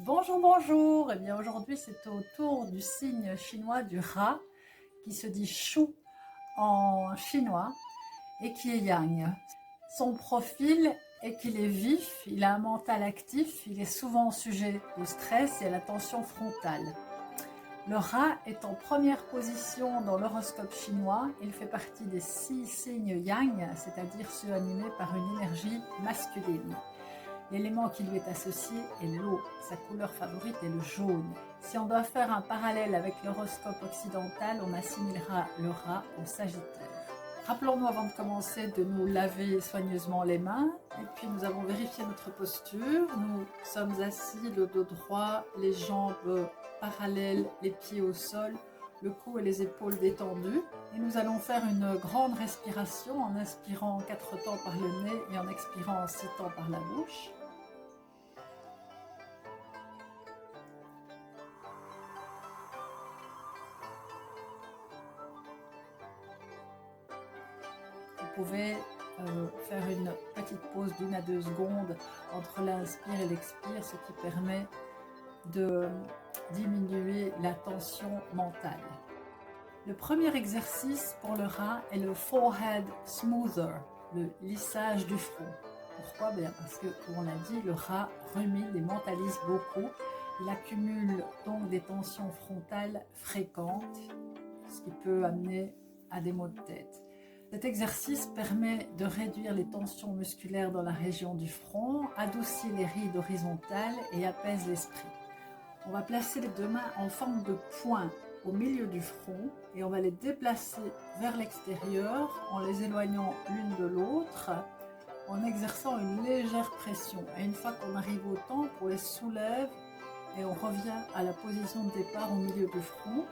Bonjour, bonjour. Eh bien aujourd'hui c'est au tour du signe chinois du rat qui se dit Shu en chinois et qui est yang. Son profil est qu'il est vif, il a un mental actif, il est souvent sujet au stress et à la tension frontale. Le rat est en première position dans l'horoscope chinois. Il fait partie des 6 signes yang, c'est-à-dire ceux animés par une énergie masculine. L'élément qui lui est associé est l'eau. Sa couleur favorite est le jaune. Si on doit faire un parallèle avec l'horoscope occidental, on assimilera le rat au Sagittaire. Rappelons-nous avant de commencer de nous laver soigneusement les mains. Et puis nous avons vérifié notre posture. Nous sommes assis, le dos droit, les jambes parallèles, les pieds au sol, le cou et les épaules détendus. Et nous allons faire une grande respiration en inspirant 4 temps par le nez et en expirant 6 temps par la bouche. Vous pouvez faire une petite pause d'1 à 2 secondes entre l'inspire et l'expire, ce qui permet de diminuer la tension mentale. Le premier exercice pour le rat est le forehead smoother, le lissage du front. Pourquoi? Bien parce que, comme on l'a dit, le rat rumine et mentalise beaucoup. Il accumule donc des tensions frontales fréquentes, ce qui peut amener à des maux de tête. Cet exercice permet de réduire les tensions musculaires dans la région du front, adoucit les rides horizontales et apaise l'esprit. On va placer les 2 mains en forme de poing au milieu du front et on va les déplacer vers l'extérieur en les éloignant l'une de l'autre, en exerçant une légère pression. Et une fois qu'on arrive au temple, on les soulève et on revient à la position de départ au milieu du front.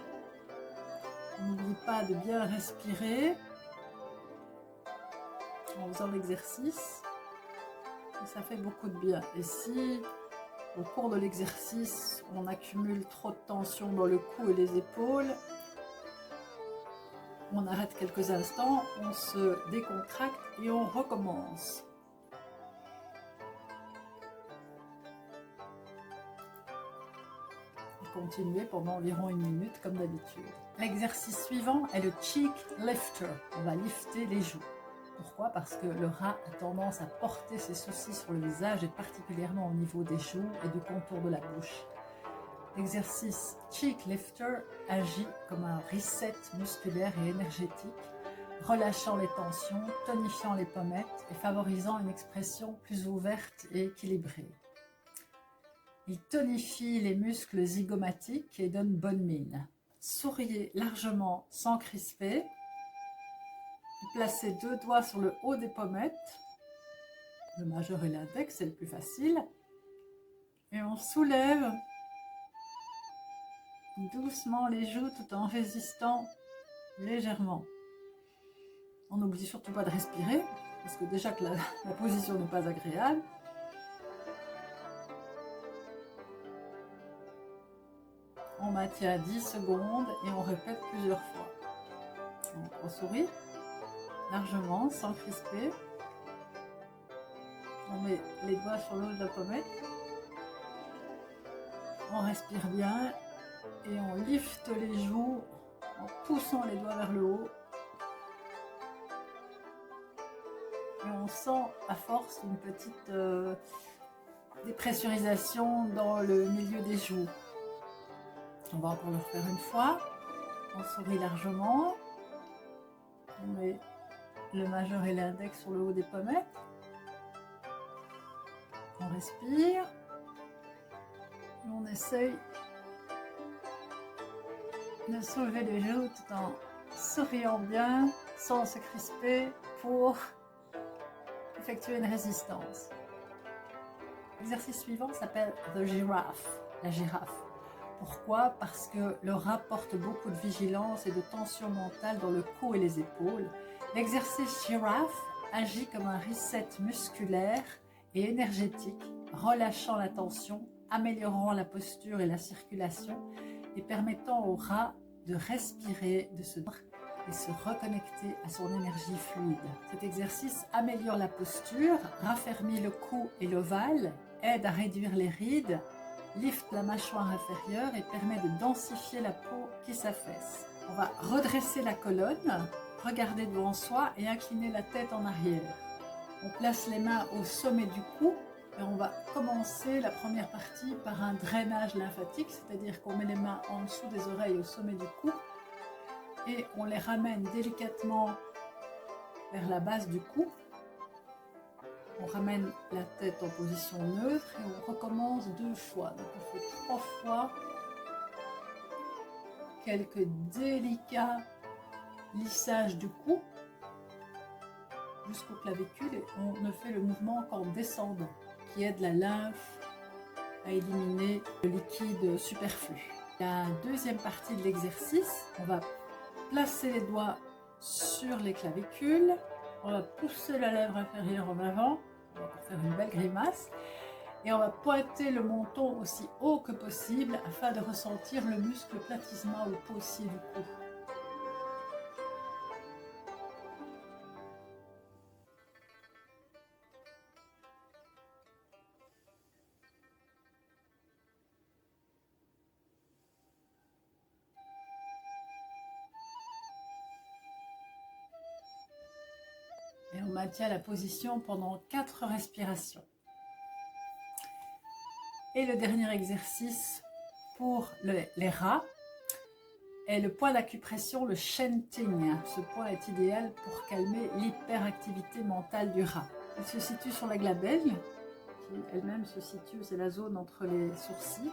On n'oublie pas de bien respirer en faisant l'exercice, ça fait beaucoup de bien. Et si au cours de l'exercice on accumule trop de tension dans le cou et les épaules, on arrête quelques instants, on se décontracte et on recommence. Et continuez pendant environ 1 minute comme d'habitude. L'exercice suivant est le cheek lifter. On va lifter les joues. Pourquoi? Parce que le rat a tendance à porter ses soucis sur le visage et particulièrement au niveau des joues et du contour de la bouche. L'exercice cheek lifter agit comme un reset musculaire et énergétique, relâchant les tensions, tonifiant les pommettes et favorisant une expression plus ouverte et équilibrée. Il tonifie les muscles zygomatiques et donne bonne mine. Souriez largement sans crisper. Placez 2 doigts sur le haut des pommettes, le majeur et l'index, c'est le plus facile, et on soulève doucement les joues tout en résistant légèrement. On n'oublie surtout pas de respirer, parce que déjà que la position n'est pas agréable. On maintient 10 secondes et on répète plusieurs fois. Donc on sourit largement, sans crisper. On met les doigts sur le haut de la pommette. On respire bien et on lifte les joues en poussant les doigts vers le haut. Et on sent à force une petite dépressurisation dans le milieu des joues. On va encore le refaire une fois. On sourit largement. On met le majeur et l'index sur le haut des pommettes. On respire. Et on essaye de soulever les joues tout en souriant bien, sans se crisper, pour effectuer une résistance. L'exercice suivant s'appelle The Giraffe, la girafe. Pourquoi? Parce que le rat porte beaucoup de vigilance et de tension mentale dans le cou et les épaules. L'exercice girafe agit comme un reset musculaire et énergétique, relâchant la tension, améliorant la posture et la circulation et permettant au rat de respirer, de se et se reconnecter à son énergie fluide. Cet exercice améliore la posture, raffermit le cou et l'ovale, aide à réduire les rides lift la mâchoire inférieure et permet de densifier la peau qui s'affaisse. On va redresser la colonne, regarder devant soi et incliner la tête en arrière. On place les mains au sommet du cou et on va commencer la première partie par un drainage lymphatique, c'est-à-dire qu'on met les mains en dessous des oreilles au sommet du cou et on les ramène délicatement vers la base du cou. On ramène la tête en position neutre et on recommence 2 fois. Donc on fait 3 fois quelques délicats lissages du cou jusqu'au clavicule et on ne fait le mouvement qu'en descendant, qui aide la lymphe à éliminer le liquide superflu. La deuxième partie de l'exercice, on va placer les doigts sur les clavicules, on va pousser la lèvre inférieure en avant, on va encore faire une belle grimace, et on va pointer le menton aussi haut que possible afin de ressentir le muscle platysma ou paussier du cou. Et on maintient la position pendant 4 respirations. Et le dernier exercice pour les rats est le point d'acupression, le shenting. Ce point est idéal pour calmer l'hyperactivité mentale du rat. Il se situe sur la glabelle, qui elle-même se situe, c'est la zone entre les sourcils.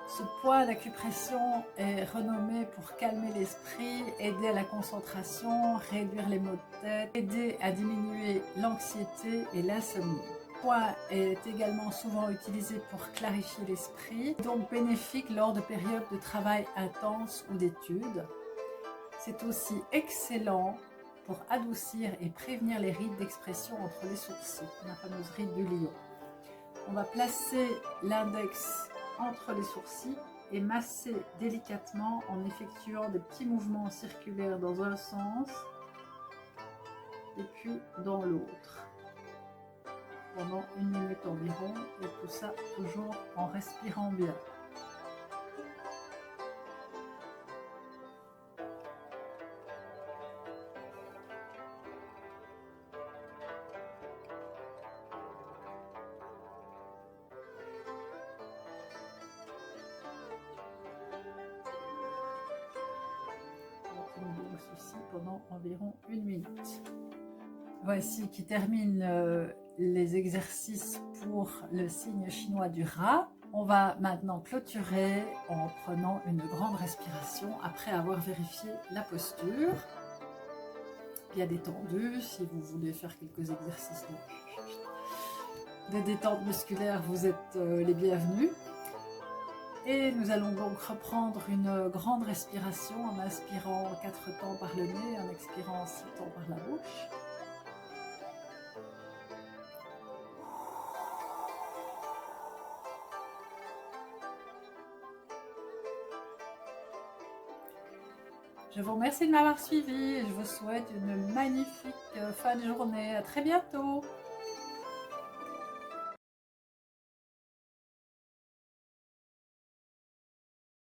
Ce point d'acupression est renommé pour calmer l'esprit, aider à la concentration, réduire les maux de tête, aider à diminuer l'anxiété et l'insomnie. Le point est également souvent utilisé pour clarifier l'esprit, donc bénéfique lors de périodes de travail intense ou d'études. C'est aussi excellent pour adoucir et prévenir les rides d'expression entre les sourcils, la fameuse ride du lion. On va placer l'index entre les sourcils et masser délicatement en effectuant des petits mouvements circulaires dans un sens et puis dans l'autre pendant 1 minute environ, et tout ça toujours en respirant bien. Ceci pendant environ 1 minute. Voici qui termine les exercices pour le signe chinois du rat. On va maintenant clôturer en prenant une grande respiration après avoir vérifié la posture, bien détendue. Si vous voulez faire quelques exercices de détente musculaire, vous êtes les bienvenus. Et nous allons donc reprendre une grande respiration en inspirant 4 temps par le nez, en expirant 6 temps par la bouche. Je vous remercie de m'avoir suivi et je vous souhaite une magnifique fin de journée. À très bientôt.